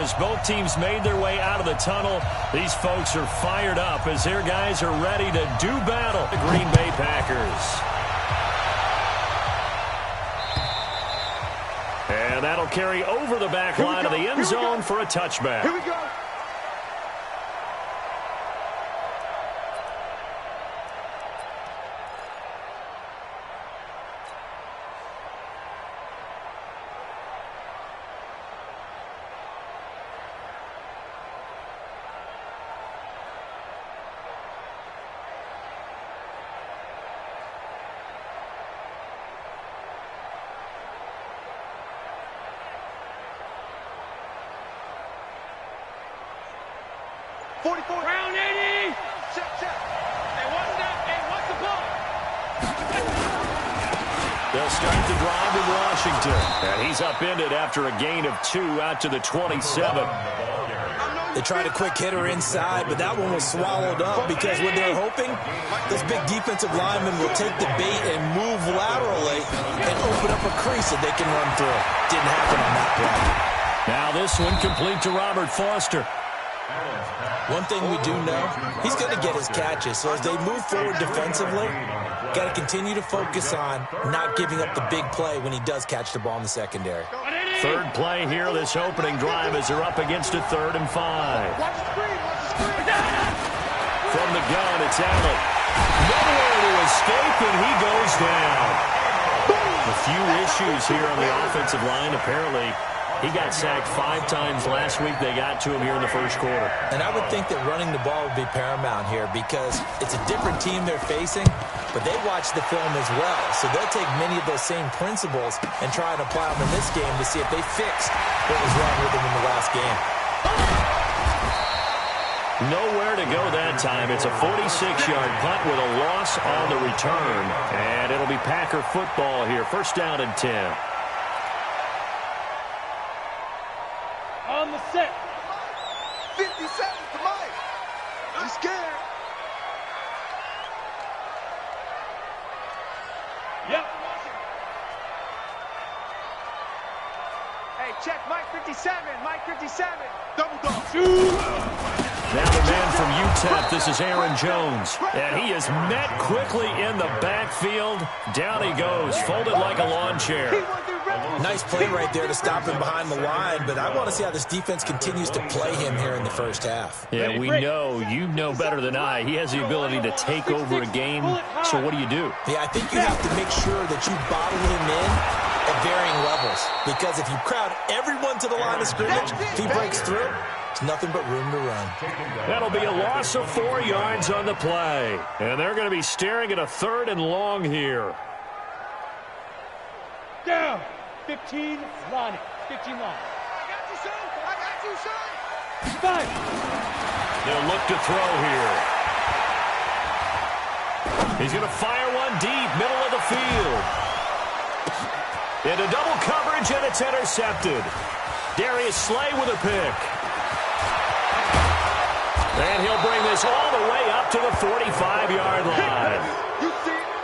As both teams made their way out of the tunnel, these folks are fired up as their guys are ready to do battle. The Green Bay Packers. And that'll carry over the back line of the end zone for a touchback. Here we go. Round 80. Check. Hey, what's that? Hey, what's the ball? They'll start the drive in Washington. And he's upended after a gain of 2 out to the 27. They tried a quick hitter inside, but that one was swallowed up because what they're hoping, those big defensive linemen will take the bait and move laterally and open up a crease that they can run through. Didn't happen on that play. Now this one complete to Robert Foster. One thing we do know, he's going to get his catches. So as they move forward defensively, got to continue to focus on not giving up the big play when he does catch the ball in the secondary. Third play here, this opening drive as they're up against a 3rd and 5. From the gun, it's Allen. Nowhere to escape, and he goes down. A few issues here on the offensive line. Apparently, he got sacked 5 times last week. They got to him here in the first quarter. And I would think that running the ball would be paramount here because it's a different team they're facing, but they watch the film as well. So they'll take many of those same principles and try and apply them in this game to see if they fix what was wrong with them in the last game. Nowhere to go that time. It's a 46-yard punt with a loss on the return. And it'll be Packer football here. First down and 10. On the set. 57 to Mike. I'm scared. Yep. Hey, check Mike 57. Mike 57. Double dog. Now the man from UTEP, this is Aaron Jones. And he is met quickly in the backfield. Down he goes, folded like a lawn chair. Nice play right there to stop him behind the line, but I want to see how this defense continues to play him here in the first half. Yeah, we know, you know better than I, he has the ability to take over a game. So what do you do? Yeah, I think you have to make sure that you bottle him in at varying levels, because if you crowd everyone to the line of scrimmage, if he breaks through, it's nothing but room to run. That'll be a loss of 4 yards on the play. And they're going to be staring at a 3rd and long here. Down. 15 line. 15 line. I got you, son. 5. They'll look to throw here. He's going to fire one deep, middle of the field. Into double coverage, and it's intercepted. Darius Slay with a pick. And he'll bring this all the way up to the 45-yard line.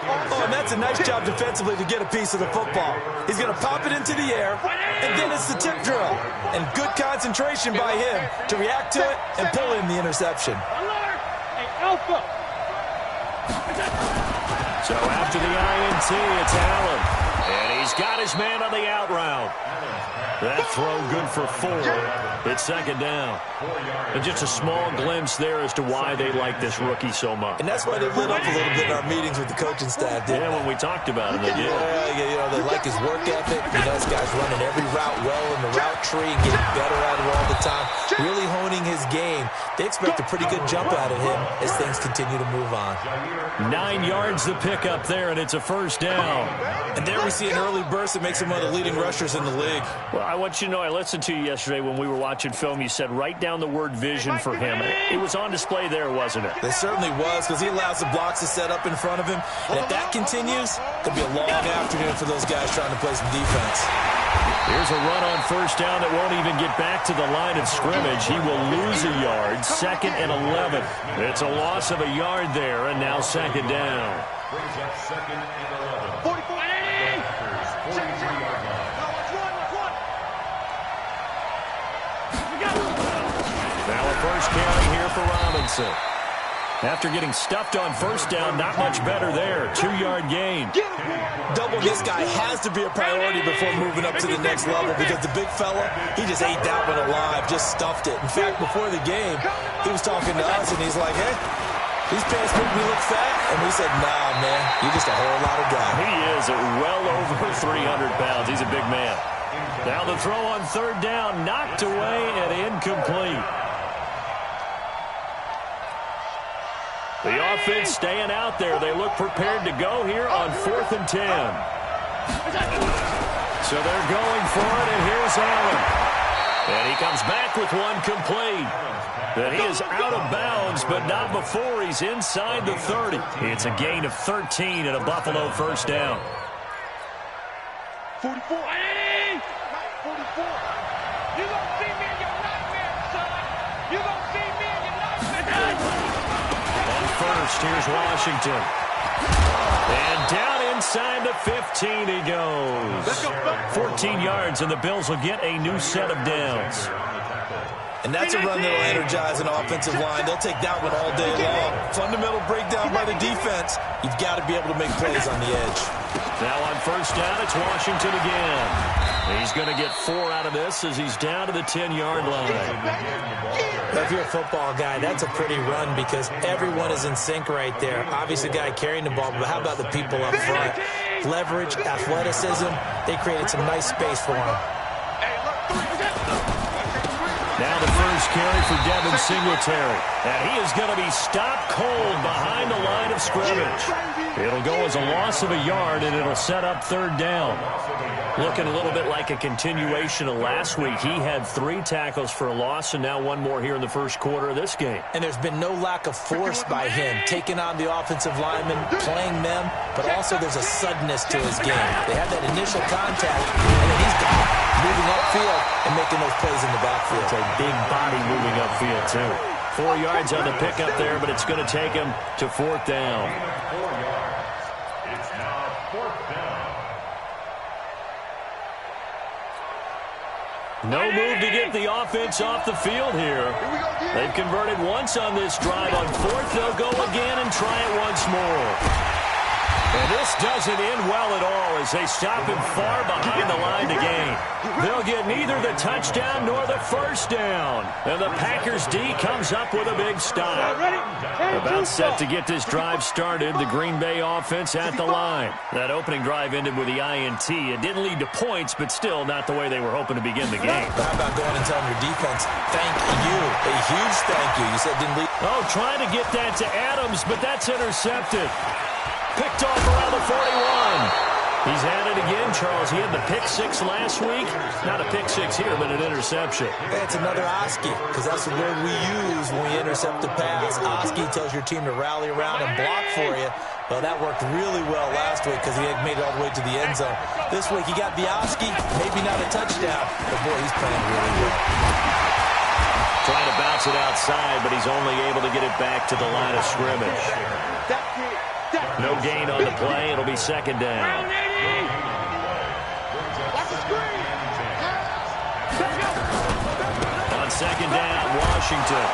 Oh, and that's a nice job defensively to get a piece of the football. He's going to pop it into the air, and then it's the tip drill. And good concentration by him to react to it and pull in the interception. Alert! Hey, Alpha! So after the INT, it's Allen. And he's got his man on the out route. That throw good for 4. It's 2nd down. And just a small glimpse there as to why they like this rookie so much. And that's why they lit up a little bit in our meetings with the coaching staff, didn't they? When we talked about him, they did. Yeah, you know, they like his work ethic. You know, this guy's running every route well in the route tree and getting better at it all the time. Really honing his game. They expect a pretty good jump out of him as things continue to move on. 9 yards the pickup there, and it's a 1st down. And there we see an early burst that makes him one of the leading rushers in the league. Well, I want you to know, I listened to you yesterday when we were watching film. You said write down the word vision for him. It was on display there, wasn't it? It certainly was, because he allows the blocks to set up in front of him. And if that continues, it'll be a long afternoon for those guys trying to play some defense. Here's a run on 1st down that won't even get back to the line of scrimmage. He will lose a yard. 2nd and 11. It's a loss of a yard there, and now 2nd down. Brings up 2nd and 11. 44. first carry here for Robinson. After getting stuffed on first down, not much better there. 2-yard gain. Double this guy has to be a priority before moving up to the next level because the big fella, he just ate that one alive, just stuffed it. In fact, before the game, he was talking to us, and he's like, hey, these pants make me look fat. And we said, nah, man, you're just a whole lot of guy. He is at well over 300 pounds. He's a big man. Now the throw on third down, knocked away and incomplete. The offense staying out there. They look prepared to go here on 4th and 10. So they're going for it, and here's Allen. And he comes back with one complete. But he is out of bounds, but not before he's inside the 30. It's a gain of 13 and a Buffalo first down. 44. 44. You gonna see me in your nightmare, son. You gonna see me in your nightmare. First, here's Washington. And down inside the 15 he goes. 14 yards, and the Bills will get a new set of downs. And that's a run that'll energize an offensive line. They'll take that one all day long. Fundamental breakdown by the defense. You've got to be able to make plays on the edge. Now on first down, it's Washington again. He's going to get 4 out of this as he's down to the 10-yard line. If you're a football guy, that's a pretty run because everyone is in sync right there. Obviously, the guy carrying the ball, but how about the people up front? Leverage, athleticism, they created some nice space for him. Now the first carry for Devin Singletary. And he is going to be stopped cold behind the line of scrimmage. It'll go as a loss of a yard, and it'll set up third down. Looking a little bit like a continuation of last week. He had 3 tackles for a loss, and now 1 more here in the first quarter of this game. And there's been no lack of force by him, taking on the offensive linemen, playing them, but also there's a suddenness to his game. They have that initial contact, and then he's gone, moving upfield and making those plays in the backfield. It's a big body moving upfield, too. 4 yards on the pickup there, but it's going to take him to 4th down. No move to get the offense off the field here. They've converted once on this drive. On 4th, they'll go again and try it once more. And this doesn't end well at all as they stop him far behind the line to gain. They'll get neither the touchdown nor the first down. And the Packers D comes up with a big stop. About set to get this drive started, the Green Bay offense at the line. That opening drive ended with the INT. It didn't lead to points, but still not the way they were hoping to begin the game. How about going and telling your defense, thank you, a huge thank you. You said didn't lead. Oh, trying to get that to Adams, but that's intercepted. Picked off around the 41. He's at it again, Charles. He had the pick 6 last week. Not a pick 6 here, but an interception. It's another Oski, because that's the word we use when we intercept the pass. Oski tells your team to rally around and block for you. Well, that worked really well last week because he had made it all the way to the end zone. This week, he got the Oski, maybe not a touchdown, but boy, he's playing really well. Trying to bounce it outside, but he's only able to get it back to the line of scrimmage. No gain on the play. It'll be 2nd down. On 2nd down, Washington.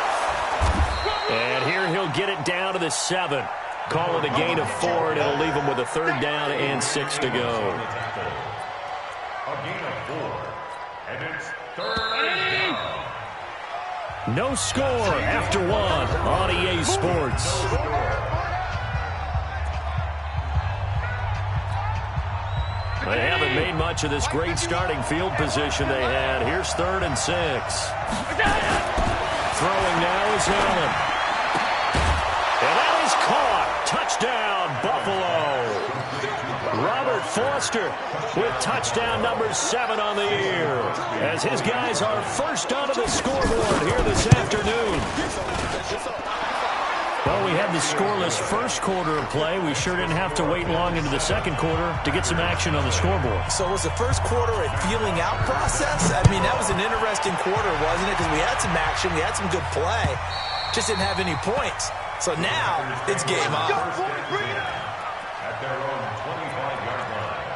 And here he'll get it down to the 7. Call it a gain of 4, and it'll leave him with a 3rd down and 6 to go. A gain of 4. And it's 3rd down. No score after 1 on EA Sports. They haven't made much of this great starting field position they had. Here's 3rd and 6. Throwing now is Allen. And that is caught. Touchdown, Buffalo. Robert Foster with touchdown number 7 on the year. As his guys are first onto the scoreboard here this afternoon. Well, we had the scoreless first quarter of play. We sure didn't have to wait long into the second quarter to get some action on the scoreboard. So was the first quarter a feeling out process? I mean, that was an interesting quarter, wasn't it? Because we had some action, we had some good play, just didn't have any points. So now it's game on. At their own 25-yard line.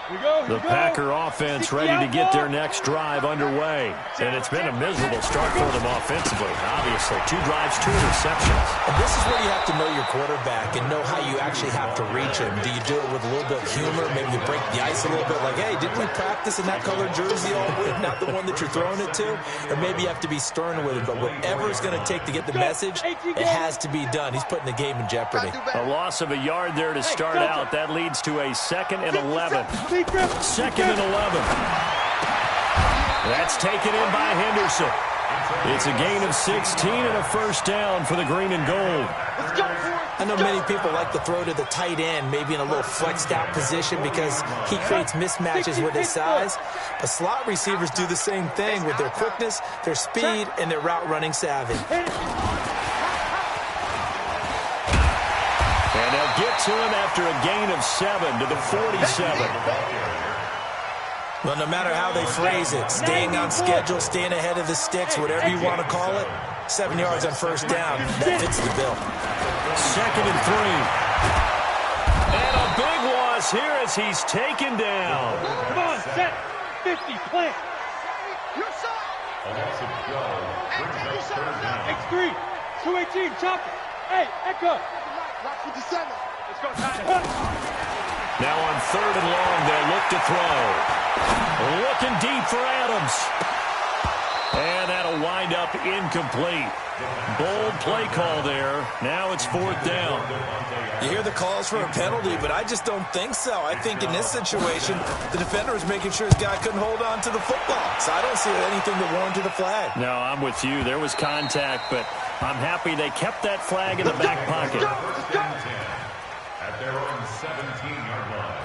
The Packer offense ready to get their next drive underway. And it's been a miserable start for them offensively, obviously. 2 drives, 2 interceptions. And this is where you have to know your quarterback and know how you actually have to reach him. Do you do it with a little bit of humor? Maybe you break the ice a little bit like, hey, didn't we practice in that colored jersey all week? Not the one that you're throwing it to? Or maybe you have to be stern with it. But whatever it's going to take to get the message, it has to be done. He's putting the game in jeopardy. A loss of a yard there to start out. That leads to a 2nd and 11. 2nd and 11. That's taken in by Henderson. It's a gain of 16 and a first down for the green and gold. I know many people like to throw to the tight end, maybe in a little flexed out position because he creates mismatches with his size. But slot receivers do the same thing with their quickness, their speed, and their route running savvy. And they'll get to him after a gain of 7 to the 47. Well, no matter how they phrase it, staying on schedule, staying ahead of the sticks, whatever you want to call it, 7 yards on first down, that fits the bill. 2nd and 3. And a big loss here as he's taken down. Come on, set. 50, plant. A loss of 12 brings up third down. X3, 218, chop it. Hey, Echo. Let's go, Tyler. Now on 3rd and long, they'll look to throw. Looking deep for Adams. And that'll wind up incomplete. Bold play call there. Now it's 4th down. You hear the calls for a penalty, but I just don't think so. I think in this situation, the defender was making sure his guy couldn't hold on to the football. So I don't see anything that warranted a flag. No, I'm with you. There was contact, but I'm happy they kept that flag in the back pocket. At their own 17-yard line.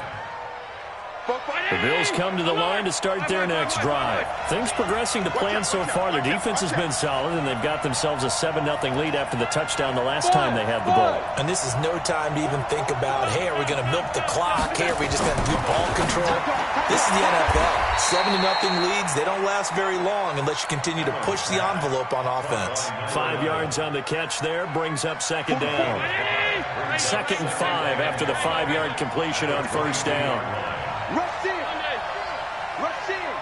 The Bills come to the line to start their next drive. Things progressing to plan so far. Their defense has been solid, and they've got themselves a 7-0 lead after the touchdown the last time they had the ball. And this is no time to even think about, hey, are we going to milk the clock? Hey, are we just going to do ball control? This is the NFL. 7-0 leads, they don't last very long unless you continue to push the envelope on offense. 5 yards on the catch there, brings up 2nd down. 2nd and 5 after the 5-yard completion on first down. Rush in. Rush in.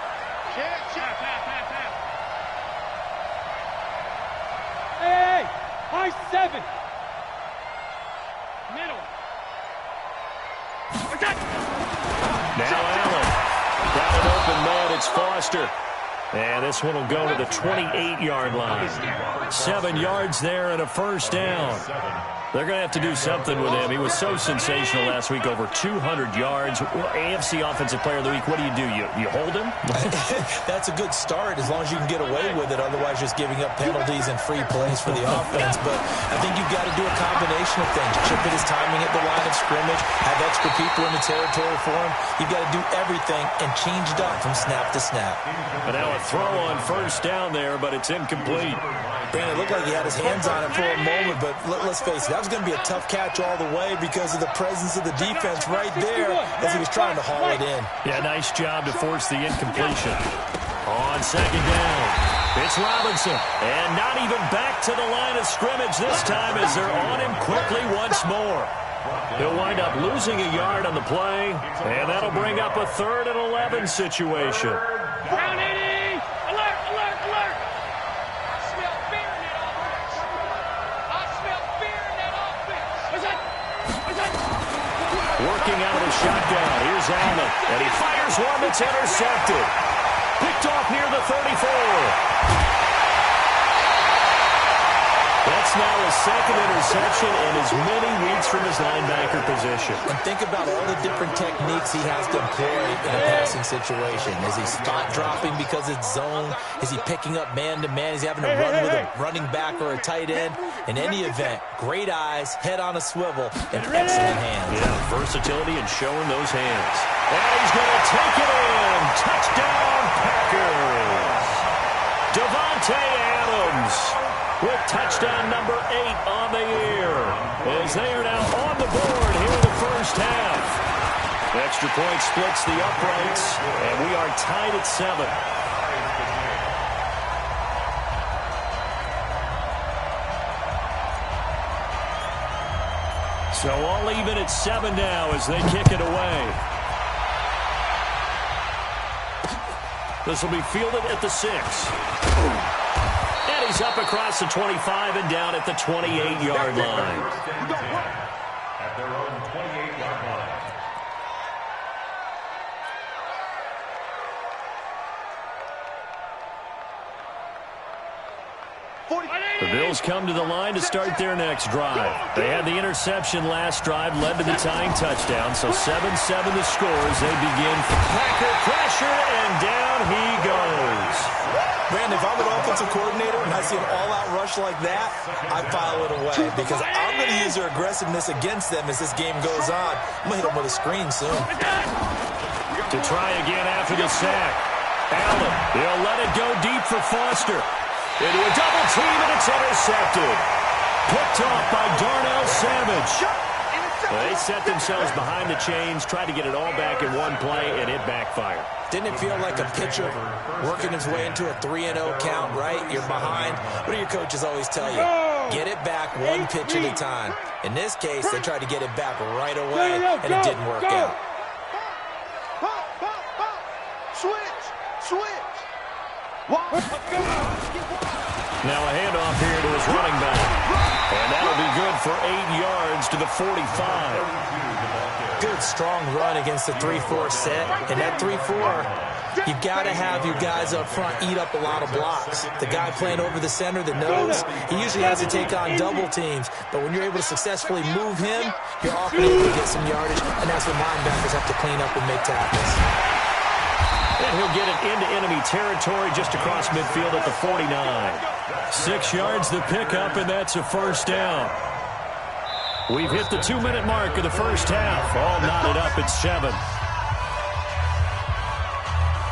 Hey, high 7. Middle. Now Allen. Got an open man. It's Foster. And this one will go to the 28-yard line. 7 yards there and a first down. They're going to have to do something with him. He was so sensational last week, over 200 yards. AFC Offensive Player of the Week, what do? You hold him? That's a good start as long as you can get away with it. Otherwise, just giving up penalties and free plays for the offense. But I think you've got to do a combination of things. Chip at his timing at the line of scrimmage, have extra people in the territory for him. You've got to do everything and change it up from snap to snap. But now a throw on first down there, but it's incomplete. Brandon, it looked like he had his hands on it for a moment, but let's face it, that was going to be a tough catch all the way because of the presence of the defense right there as he was trying to haul it in. Yeah, nice job to force the incompletion. On second down, it's Robinson, and not even back to the line of scrimmage this time as they're on him quickly once more. He'll wind up losing a yard on the play, and that'll bring up a 3rd and 11 situation. Ground 80. Alert, alert, alert. I smell fear in that offense. I smell fear in that offense. What's that? What's that? Working out of the shotgun. Here's Allen, and he fires one that's intercepted. Picked off near the 34. That's now his 2nd interception in as many weeks from his linebacker position. And think about all the different techniques he has to employ in a passing situation. Is he spot dropping because it's zone? Is he picking up man-to-man? Is he having to run with a running back or a tight end? In any event, great eyes, head on a swivel, and excellent hands. Yeah, versatility and showing those hands. And he's going to take it in. Touchdown, Packers. Davante Adams with touchdown number 8 on the year, as they are now on the board here in the first half. Extra point splits the uprights, and we are tied at 7. So all even at 7 now as they kick it away. This will be fielded at the 6. And he's up across the 25 and down at the 28-yard line. At their own 28-yard line. The Bills come to the line to start their next drive. They had the interception last drive, led to the tying touchdown, so 7-7 the score as they begin. Packer pressure, and down he goes. Brandon, if I'm an offensive coordinator and I see an all-out rush like that, I file it away because I'm going to use their aggressiveness against them as this game goes on. I'm going to hit them with a screen soon. To try again after the sack. Allen, he'll let it go deep for Foster. Into a double team, and it's intercepted. Picked off by Darnell Savage. They set themselves behind the chains, tried to get it all back in one play, and it backfired. Didn't it feel like a pitcher working his way into a 3-0 count, right? You're behind. What do your coaches always tell you? Get it back one pitch at a time. In this case, they tried to get it back right away, and it didn't work out. Switch. Now a handoff here to his running back. And that'll be good for 8 yards to the 45. Good, strong run against the 3-4 set. And that 3-4, you got to have your guys up front eat up a lot of blocks. The guy playing over the center, the nose, he usually has to take on double teams. But when you're able to successfully move him, you're often able to get some yardage. And that's when linebackers have to clean up and make tackles. And he'll get it into enemy territory just across midfield at the 49. 6 yards the pickup, and that's a first down. We've hit the 2-minute mark of the first half. All knotted up at 7.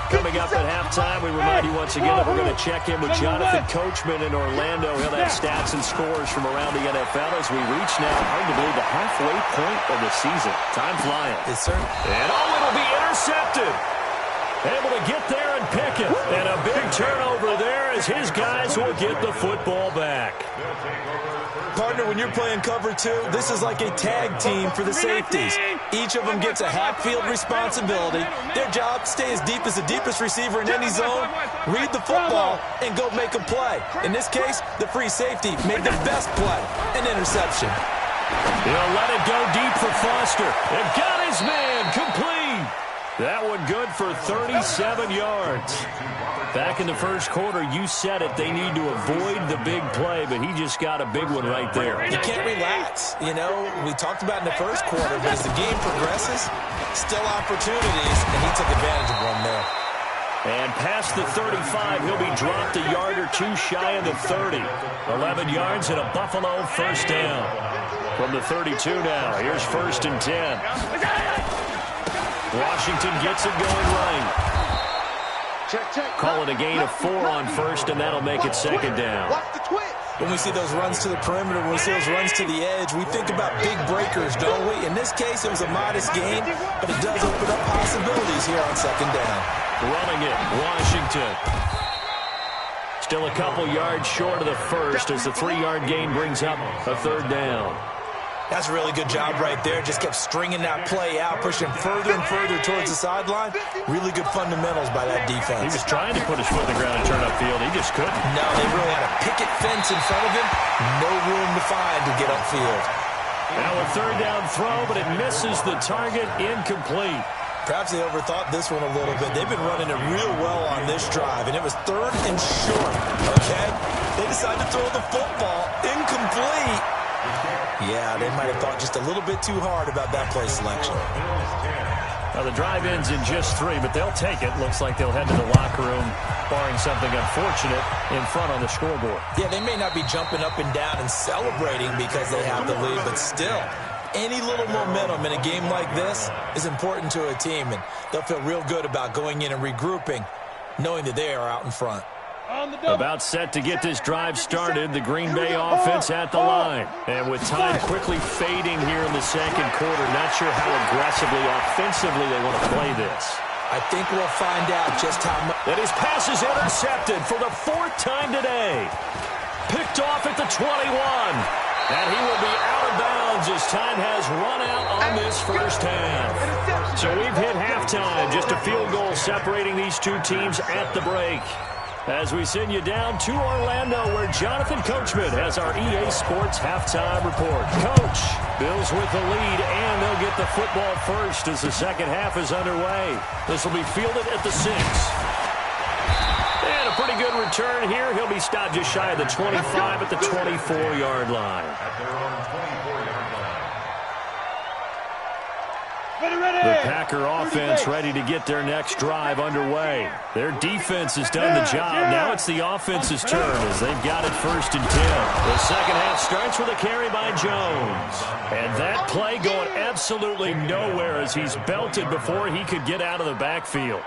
Coming up at halftime, we remind you once again that we're going to check in with Jonathan Coachman in Orlando. He'll have stats and scores from around the NFL as we reach now, hard to believe, the halfway point of the season. Time flying. Yes, sir. And it'll be intercepted. Able to get there and pick it. And a big turnover there as his guys will get the football back. Partner, when you're playing cover 2, this is like a tag team for the safeties. Each of them gets a half-field responsibility. Their job, stay as deep as the deepest receiver in any zone, read the football, and go make a play. In this case, the free safety made the best play, an interception. He'll let it go deep for Foster. And got his man complete. That one good for 37 yards. Back in the first quarter, you said it, they need to avoid the big play, but he just got a big one right there. You can't relax. You know, we talked about in the first quarter, but as the game progresses, still opportunities, and he took advantage of one there. And past the 35, he'll be dropped a yard or two shy of the 30. 11 yards and a Buffalo first down. From the 32 now, here's 1st and 10. Washington gets it going right. Call it a gain of 4 on 1st, and that'll make it 2nd down. When we see those runs to the perimeter, when we see those runs to the edge, we think about big breakers, don't we? In this case, it was a modest gain, but it does open up possibilities here on 2nd down. Running it, Washington. Still a couple yards short of the 1st as the 3-yard gain brings up a 3rd down. That's a really good job right there. Just kept stringing that play out, pushing further and further towards the sideline. Really good fundamentals by that defense. He was trying to put his foot in the ground and turn upfield. He just couldn't. No, they really had a picket fence in front of him. No room to find to get upfield. Now a 3rd down throw, but it misses the target. Incomplete. Perhaps they overthought this one a little bit. They've been running it real well on this drive, and it was 3rd and short, okay? They decided to throw the football. Incomplete. Yeah, they might have thought just a little bit too hard about that play selection. Well, the drive ends in just 3, but they'll take it. Looks like they'll head to the locker room, barring something unfortunate, in front on the scoreboard. Yeah, they may not be jumping up and down and celebrating because they have the lead, but still, any little momentum in a game like this is important to a team, and they'll feel real good about going in and regrouping, knowing that they are out in front. About set to get this drive started, the Green Bay offense at the line. And with time quickly fading here in the 2nd quarter, not sure how aggressively, offensively they want to play this. I think we'll find out just how much. And his pass is intercepted for the 4th time today. Picked off at the 21. And he will be out of bounds as time has run out on this first half. So we've hit halftime. Just a field goal separating these two teams at the break. As we send you down to Orlando, where Jonathan Coachman has our EA Sports halftime report. Coach, Bills with the lead, and they'll get the football first as the second half is underway. This will be fielded at the 6. And a pretty good return here. He'll be stopped just shy of the 25 at the 24-yard line. At their own 24-yard line. The Packer offense ready to get their next drive underway. Their defense has done the job. Now it's the offense's turn as they've got it 1st and 10. The second half starts with a carry by Jones. And that play going absolutely nowhere as he's belted before he could get out of the backfield.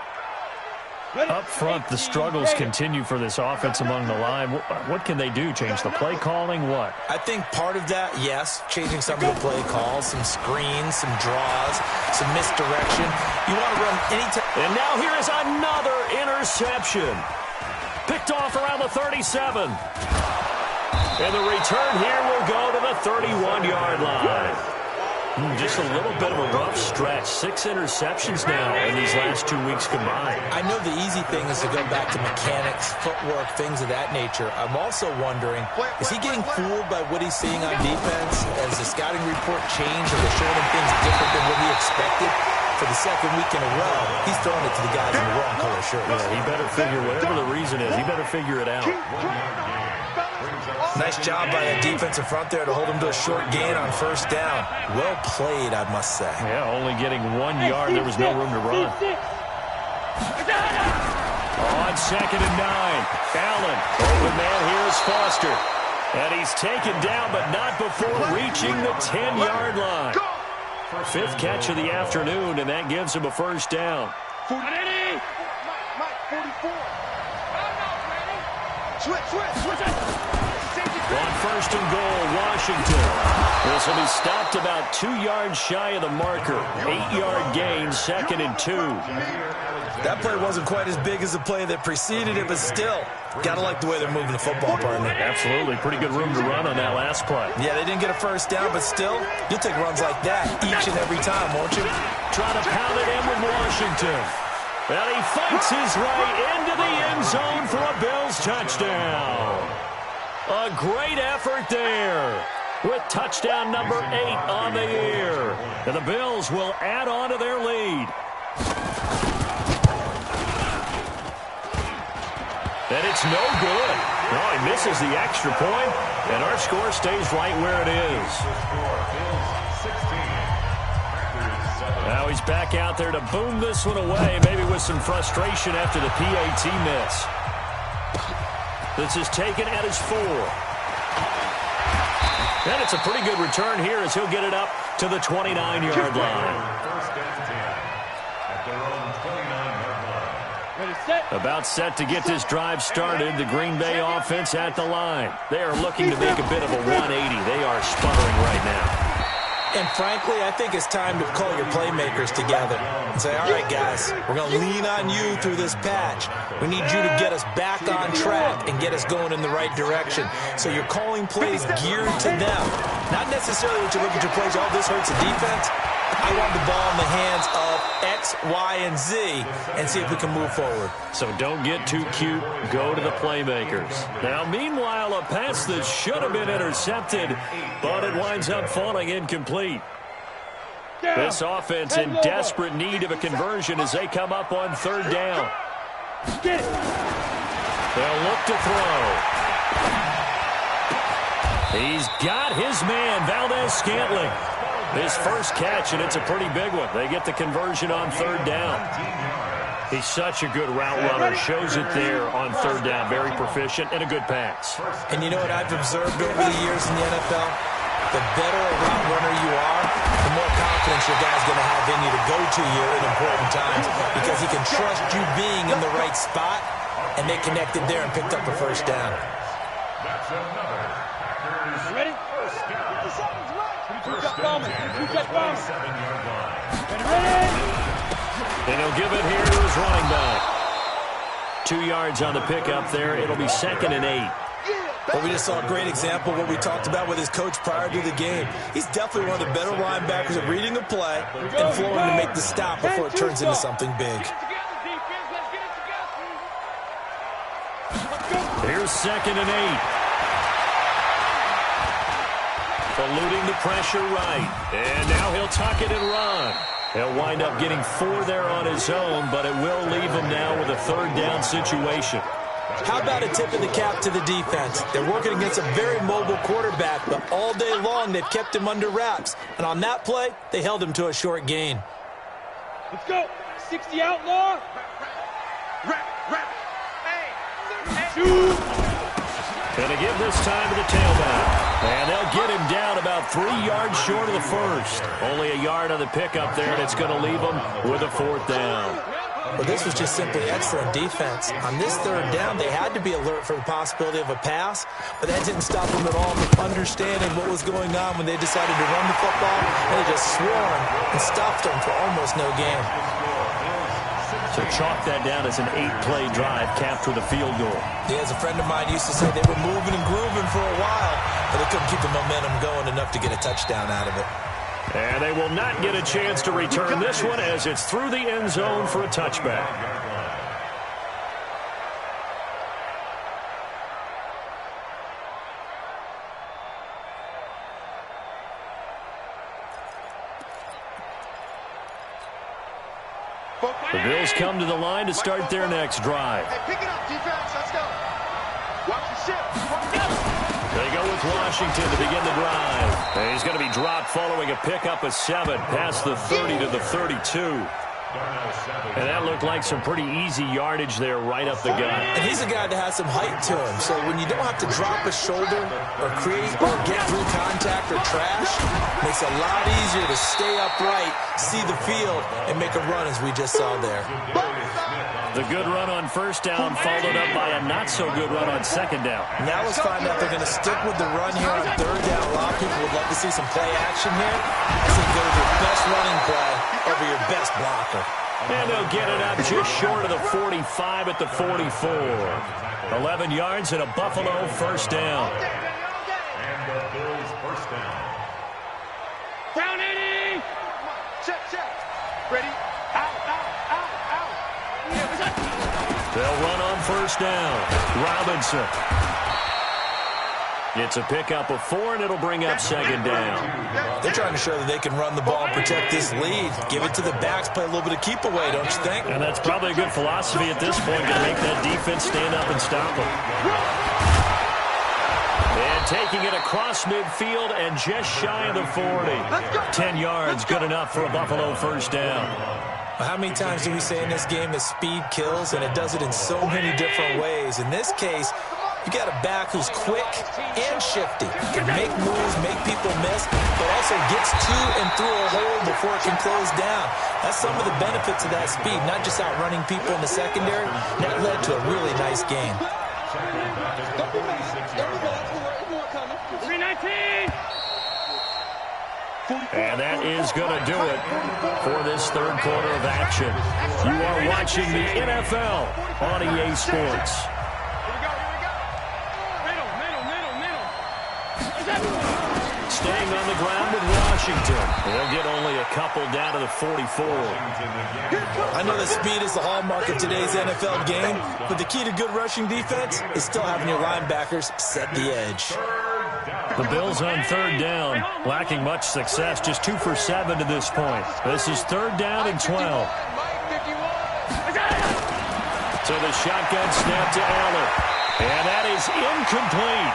Up front, the struggles continue for this offense among the line. What can they do? Change the play calling? What? I think part of that, yes, changing some of the play calls, some screens, some draws, some misdirection. You want to run any time. And now here is another interception. Picked off around the 37. And the return here will go to the 31-yard line. Just a little bit of a rough stretch. 6 interceptions now in these last 2 weeks combined. I know the easy thing is to go back to mechanics, footwork, things of that nature. I'm also wondering, is he getting fooled by what he's seeing on defense? Has the scouting report changed? Are they showing him things different than what he expected? For the second week in a row, he's throwing it to the guys in the wrong color shirts. Yeah, he better figure, whatever the reason is, he better figure it out. Nice job by that defensive front there to hold him to a short gain on 1st down. Well played, I must say. Yeah, only getting 1 yard. There was no room to run. On 2nd and 9. Allen. Open man here is Foster. And he's taken down, but not before reaching the 10-yard line. 5th catch of the afternoon, and that gives him a 1st down. Mike, 44. Switch. On 1st and goal, Washington. This will be stopped about 2 yards shy of the marker. 8-yard gain, 2nd and 2. That play wasn't quite as big as the play that preceded it, but still, gotta like the way they're moving the football, partner. Absolutely. Pretty good room to run on that last play. Yeah, they didn't get a 1st down, but still, you'll take runs like that each and every time, won't you? Trying to pound it in with Washington. And he fights his way into the end zone for a Bills touchdown. A great effort there with touchdown number 8 on the year. And the Bills will add on to their lead. And it's no good. No, he misses the extra point, and our score stays right where it is. Now he's back out there to boom this one away, maybe with some frustration after the PAT miss. This is taken at his 4. And it's a pretty good return here as he'll get it up to the 29-yard line. About set to get this drive started. The Green Bay offense at the line. They are looking to make a bit of a 180. They are sputtering right now. And frankly, I think it's time to call your playmakers together and say, all right, guys, we're going to lean on you through this patch. We need you to get us back on track and get us going in the right direction. So you're calling plays geared to them. Not necessarily what you look at your plays, oh, this hurts the defense. I want the ball in the hands of X, Y, and Z and see if we can move forward. So don't get too cute. Go to the playmakers. Now, meanwhile, a pass that should have been intercepted, but it winds up falling incomplete. This offense in desperate need of a conversion as they come up on 3rd down. They'll look to throw. He's got his man, Valdez-Scantling. His first catch, and it's a pretty big one. They get the conversion on 3rd down. He's such a good route runner. Shows it there on 3rd down. Very proficient and a good pass. And you know what I've observed over the years in the NFL? The better a route runner you are, the more confidence your guy's going to have in you to go to you in important times because he can trust you being in the right spot, and they connected there and picked up a 1st down. That's another Packers. Ready? 50 seconds left. And he'll give it here to his running back. 2 yards on the pickup there. It'll be 2nd and 8. Well, we just saw a great example of what we talked about with his coach prior to the game. He's definitely one of the better linebackers at reading the play and flowing to make the stop before it turns into something big. Here's 2nd and 8. Eluding the pressure right. And now he'll tuck it and run. He'll wind up getting 4 there on his own, but it will leave him now with a 3rd down situation. How about a tip of the cap to the defense? They're working against a very mobile quarterback, but all day long they've kept him under wraps. And on that play, they held him to a short gain. Let's go. 60 outlaw. Gonna give this time to the tailback. And they'll get him down about 3 yards short of the first. Only a yard on the pickup there, and it's going to leave him with a 4th down. Well, this was just simply excellent defense. On this 3rd down, they had to be alert for the possibility of a pass, but that didn't stop them at all from understanding what was going on when they decided to run the football. They just swarmed and stopped them for almost no gain. So chalk that down as an 8-play drive capped with a field goal. Yeah, as a friend of mine used to say, they were moving and grooving for a while, but they couldn't keep the momentum going enough to get a touchdown out of it. And they will not get a chance to return this one as it's through the end zone for a touchback. The Bills come to the line to start their next drive. Hey, pick it up, defense. Let's go. Watch the ship. They go with Washington to begin the drive. And he's going to be dropped following a pickup of 7 past the 30 to the 32. And that looked like some pretty easy yardage there right up the gut. And he's a guy that has some height to him, so when you don't have to drop a shoulder or create or get through contact or trash, it makes it a lot easier to stay upright, see the field, and make a run as we just saw there. The good run on 1st down followed up by a not-so-good run on 2nd down. Now let's find out they're going to stick with the run here on 3rd down. A lot of people would love to see some play action here. I think go with your best running play over your best blocker. And they'll get it up just short of the 45 at the 44. 11 yards and a Buffalo 1st down. And the Bills' 1st down. Down 80. Check. Ready? Out. They'll run on 1st down. Robinson. It's a pickup of 4, and it'll bring up 2nd down. They're trying to show that they can run the ball and protect this lead. Give it to the backs, play a little bit of keep away, don't you think? And that's probably a good philosophy at this point, to make that defense stand up and stop them. And taking it across midfield and just shy of the 40. 10 yards, good enough for a Buffalo 1st down. How many times do we say in this game that speed kills, and it does it in so many different ways? In this case, you got a back who's quick and shifty, can make moves, make people miss, but also gets to and through a hole before it can close down. That's some of the benefits of that speed, not just outrunning people in the secondary. That led to a really nice game. 319. And that is going to do it for this 3rd quarter of action. You are watching the NFL on EA Sports. Staying on the ground with Washington. They'll get only a couple down to the 44. I know that speed is the hallmark of today's NFL game, but the key to good rushing defense is still having your linebackers set the edge. The Bills on 3rd down, lacking much success, just 2 for 7 to this point. This is 3rd down and 12. So the shotgun snap to Allen, and that is incomplete.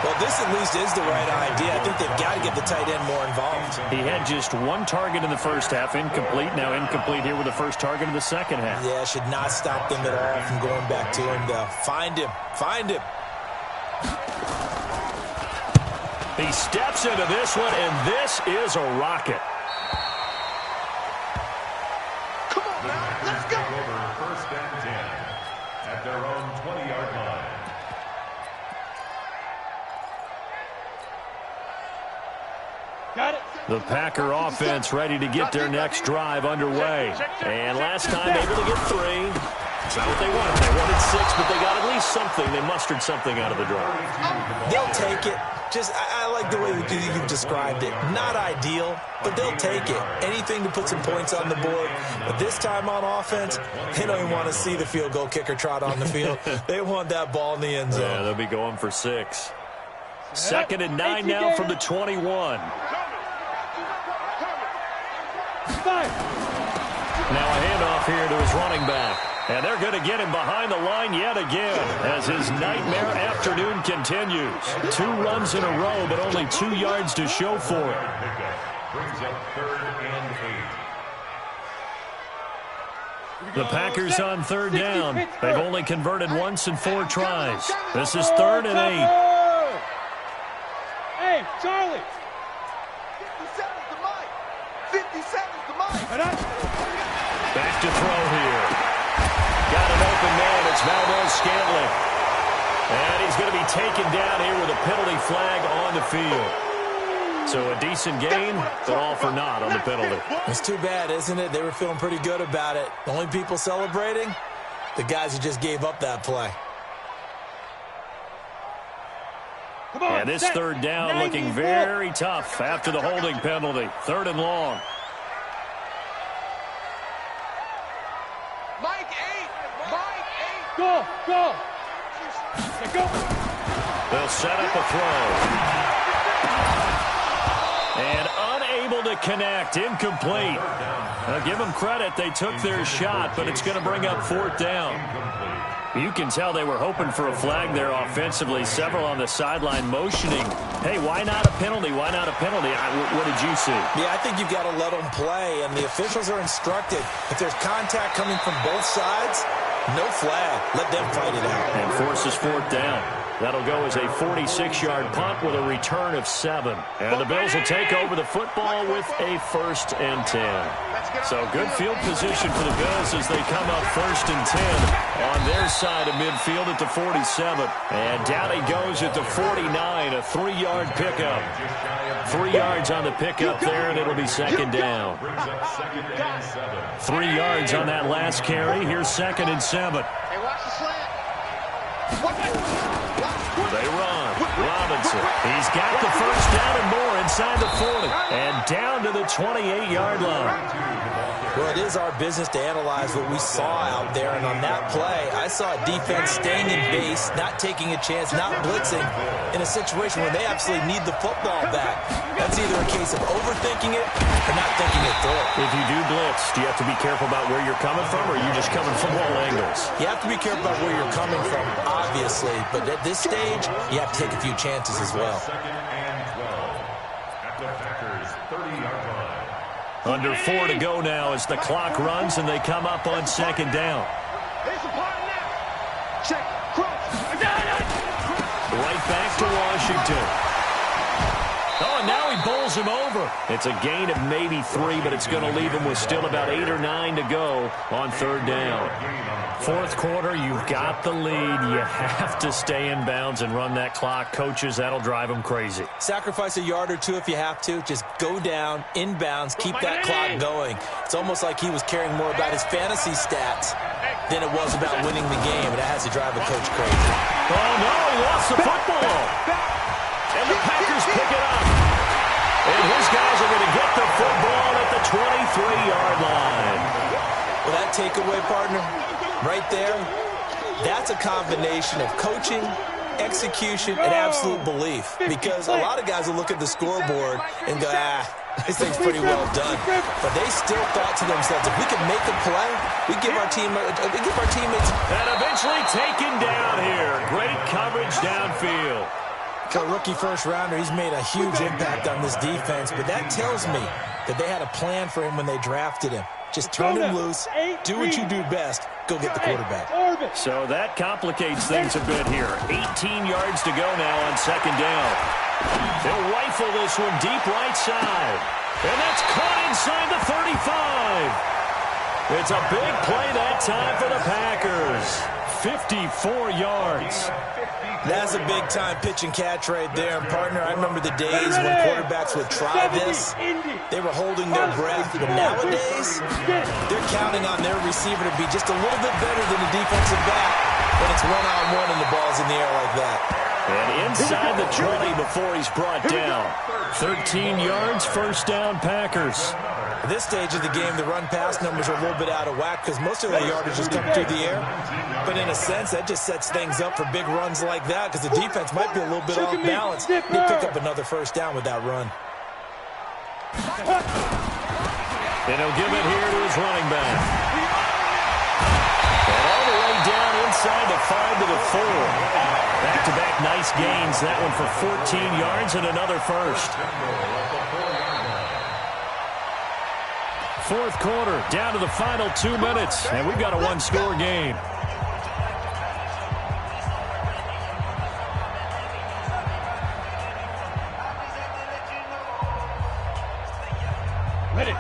Well, this at least is the right idea. I think they've got to get the tight end more involved. He had just 1 target in the 1st half, incomplete. Now incomplete here with the 1st target in the 2nd half. Yeah, should not stop them at all from going back to him, though. Find him. He steps into this one, and this is a rocket. Come on, man. Let's go. Take over 1st and 10 at their own 20-yard line. Got it. The Packer offense ready to get their next drive underway. And last time able to get 3. It's not what they wanted. They wanted 6, but they got at least something. They mustered something out of the drive. They'll take it. Just, I like the way you've described it. Not ideal, but they'll take it. Anything to put some points on the board. But this time on offense, they don't even want to see the field goal kicker trot on the field. They want that ball in the end zone. Yeah, they'll be going for 6. 2nd and 9 now from the 21. Now a handoff here to his running back. And they're going to get him behind the line yet again as his nightmare afternoon continues. 2 runs in a row, but only 2 yards to show for it. Brings up 3rd and 8. The Packers on 3rd down. They've only converted once in 4 tries. This is 3rd and 8. Hey, Charlie. 57's the mic. 57's the mic. Back to throw here. Got an open man. It's Valdez-Scantling. And he's going to be taken down here with a penalty flag on the field. So a decent gain, but all for naught on the penalty. It's too bad, isn't it? They were feeling pretty good about it. The only people celebrating, the guys who just gave up that play. And this 3rd down looking very tough after the holding penalty. 3rd and long. Mike 8. Mike 8. Go. Go. They'll set up a throw. And unable to connect. Incomplete. Now give them credit. They took their shot, but it's going to bring up 4th down. You can tell they were hoping for a flag there offensively. Several on the sideline motioning. Hey, why not a penalty? Why not a penalty? What did you see? Yeah, I think you've got to let them play, and the officials are instructed. If there's contact coming from both sides, no flag. Let them fight it out. And forces 4th down. That'll go as a 46-yard punt with a return of 7. And the Bills will take over the football with a 1st and 10. So good field position for the Bills as they come up 1st and 10 on their side of midfield at the 47. And down he goes at the 49, a 3-yard pickup. 3 yards on the pickup there, and it'll be 2nd down. 3 yards on that last carry. Here's 2nd and 7. Hey, watch the slant. They run. Robinson. He's got the 1st down and more inside the 40. And down to the 28-yard line. Well, it is our business to analyze what we saw out there. And on that play, I saw a defense staying in base, not taking a chance, not blitzing in a situation where they absolutely need the football back. That's either a case of overthinking it or not thinking it through. If you do blitz, do you have to be careful about where you're coming from, or are you just coming from all angles? You have to be careful about where you're coming from, obviously. But at this stage, you have to take a few chances as well. 2nd and 12 at the Packers' 30-yard line. Under 4 to go now as the clock runs and they come up on 2nd down. Here's the part now. Check. Cross. Right back to Washington. Oh, and now he bowls him over. It's a gain of maybe 3, but it's going to leave him with still about 8 or 9 to go on 3rd down. 4th quarter, you've got the lead. You have to stay in bounds and run that clock. Coaches, that'll drive them crazy. Sacrifice a yard or 2 if you have to. Just go down, in bounds, keep that clock going. It's almost like he was caring more about his fantasy stats than it was about winning the game. And that has to drive a coach crazy. Oh, no, he lost the football. And the Packers pick it up. And his guys are going to get the football at the 23-yard line. Well, that takeaway, partner, right there, that's a combination of coaching, execution, and absolute belief. Because a lot of guys will look at the scoreboard and go, this thing's pretty well done. But they still thought to themselves, if we can make a play, we give our teammates. And eventually taken down here. Great coverage downfield. For a rookie first-rounder, he's made a huge impact on this defense, but that tells me that they had a plan for him when they drafted him. Just turn him loose, do what you do best, go get the quarterback. So that complicates things a bit here. 18 yards to go now on 2nd down. They'll rifle this one deep right side. And that's caught inside the 35. It's a big play that time for the Packers. 54 yards. That's a big-time pitch and catch right there. And, partner, I remember the days when quarterbacks would try this. They were holding their breath. But nowadays, they're counting on their receiver to be just a little bit better than the defensive back when it's one-on-one and the ball's in the air like that. And inside the 20 before he's brought down. 13 yards, first down, Packers. At this stage of the game, the run-pass numbers are a little bit out of whack because most of their yardage is coming through the air. But in a sense, that just sets things up for big runs like that because the defense might be a little bit off balance. They pick up another first down with that run. And he'll give it here to his running back. And all the way down inside the 5 to the 4. Back-to-back nice gains. That one for 14 yards and another first. Fourth quarter, down to the final 2 minutes, and we've got a one-score game.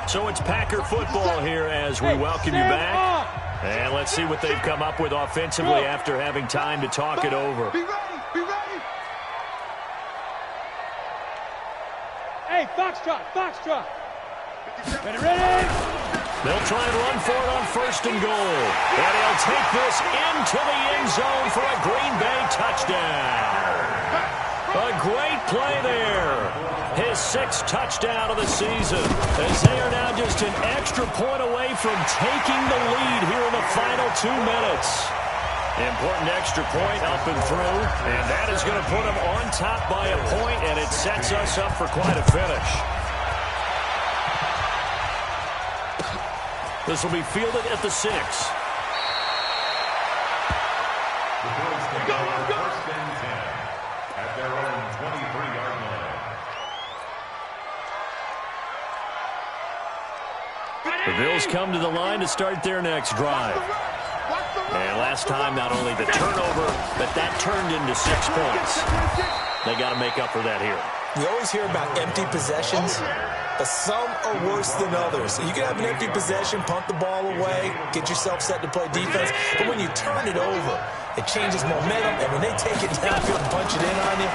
So it's Packer football here as we welcome you back. And let's see what they've come up with offensively after having time to talk it over. Be ready, be ready. Hey, Foxtrot, Foxtrot. Ready? They'll try and run for it on first and goal. And he'll take this into the end zone for a Green Bay touchdown. A great play there. His 6th touchdown of the season, as they are now just an extra point away from taking the lead here in the final 2 minutes. Important extra point up and through, and that is going to put them on top by a point, and it sets us up for quite a finish. This will be fielded at the 6. First and 10 at their own 23-yard line. The Bills come to the line to start their next drive. And last time, not only the turnover, but that turned into 6 points. They got to make up for that here. You always hear about empty possessions, but some are worse than others. You can have an empty possession, punt the ball away, get yourself set to play defense, but when you turn it over, it changes momentum, and when they take it downfield and punch it in on you,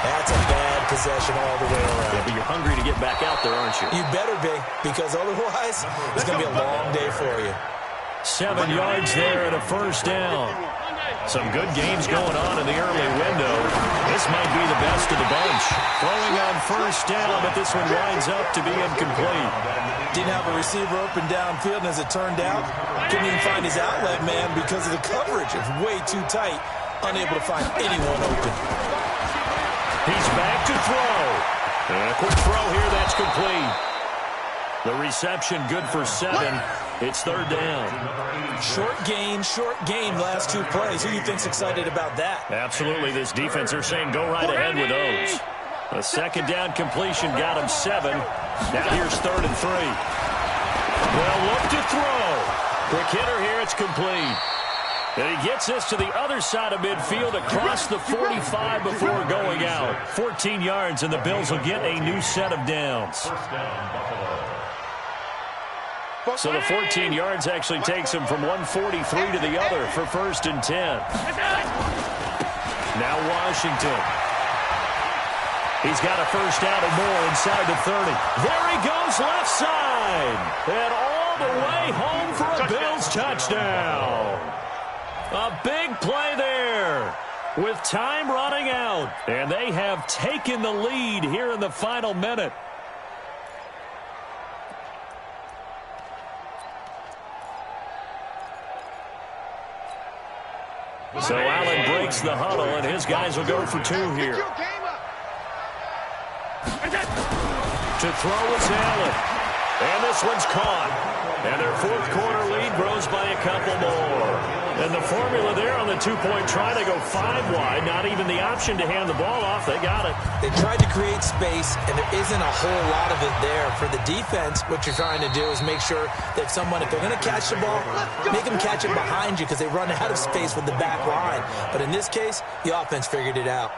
that's a bad possession all the way around. Yeah, but you're hungry to get back out there, aren't you? You better be, because otherwise, it's going to be a long day for you. 7 yards there and a first down. Some good games going on in the early window. This might be the best of the bunch. Throwing on first down, but this one winds up to be incomplete. Didn't have a receiver open downfield, and as it turned out, couldn't even find his outlet man because of the coverage. It's way too tight, unable to find anyone open. He's back to throw. And a quick throw here, that's complete. The reception good for 7. It's third down. Short gain, last 2 plays. Who do you think's excited about that? Absolutely. This defense, they're saying go right ahead with those. A second down completion got him 7. Now here's 3rd and 3. Well, look to throw. Quick hitter here, it's complete. And he gets this to the other side of midfield across the 45 before going out. 14 yards, and the Bills will get a new set of downs. First down, Buffalo. So the 14 yards actually takes him from 143 to the other for 1st and 10. Now Washington. He's got a first down and more inside the 30. There he goes left side. And all the way home for a Bills touchdown. A big play there with time running out. And they have taken the lead here in the final minute. So Allen breaks the huddle, and his guys will go for 2 here. To throw is Allen. And this one's caught. And their 4th quarter lead grows by a couple more. And the formula there on the 2-point try, they go 5 wide. Not even the option to hand the ball off. They got it. They tried to create space, and there isn't a whole lot of it there. For the defense, what you're trying to do is make sure that if they're going to catch the ball, make them catch it behind you because they run out of space with the back line. But in this case, the offense figured it out.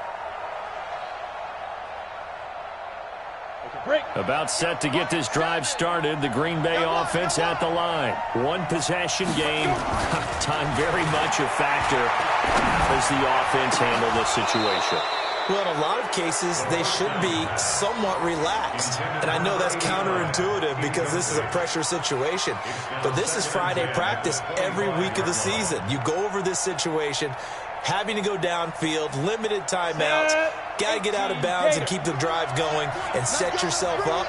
About set to get this drive started. The Green Bay offense at the line. One possession game. Time very much a factor as the offense handle this situation. Well, in a lot of cases, they should be somewhat relaxed. And I know that's counterintuitive because this is a pressure situation. But this is Friday practice every week of the season. You go over this situation, having to go downfield, limited timeouts, got to get out of bounds and keep the drive going and set yourself up.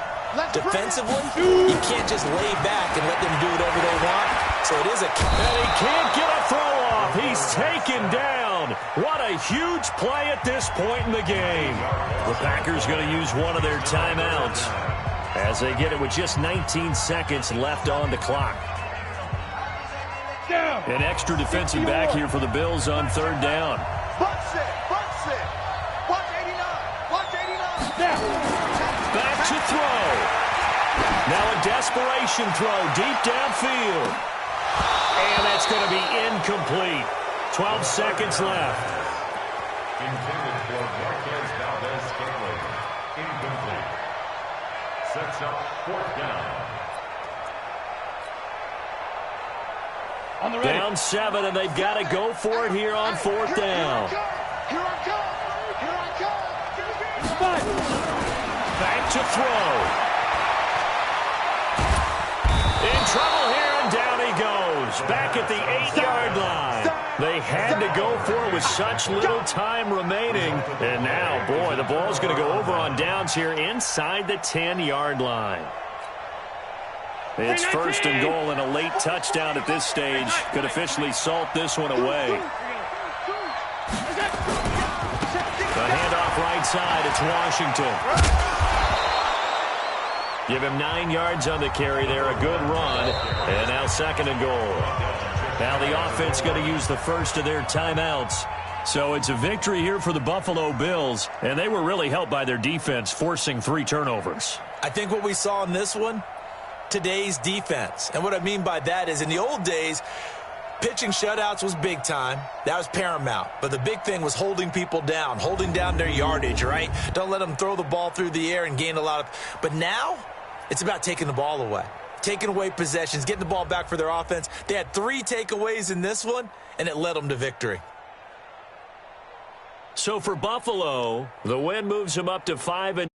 Defensively, you can't just lay back and let them do whatever they want. So it is a... And he can't get a throw off. He's taken down. What a huge play at this point in the game. The Packers going to use one of their timeouts as they get it with just 19 seconds left on the clock. An extra defensive back here for the Bills on third down. Box it. Watch 89. Watch 89. Back to throw. Now a desperation throw deep downfield. And that's going to be incomplete. 12 seconds left. Intended for Marquez Valdez-Scantling. Incomplete. Sets up fourth down. Down 7, and they've got to go for it here on fourth down. Here I come. Back to throw. In trouble here, and down he goes. Back at the 8-yard line. They had to go for it with such little time remaining. And now, boy, the ball's going to go over on downs here inside the 10-yard line. It's first and goal, and a late touchdown at this stage could officially salt this one away. The handoff right side, it's Washington. Give him 9 yards on the carry there, a good run. And now second and goal. Now the offense going to use the first of their timeouts. So it's a victory here for the Buffalo Bills, and they were really helped by their defense, forcing 3 turnovers. I think what we saw in this one, today's defense. And what I mean by that is in the old days, pitching shutouts was big time. That was paramount. But the big thing was holding people down, holding down their yardage, right? Don't let them throw the ball through the air and gain a lot of... But now, it's about taking the ball away. Taking away possessions, getting the ball back for their offense. They had 3 takeaways in this one, and it led them to victory. So for Buffalo, the win moves them up to 5-.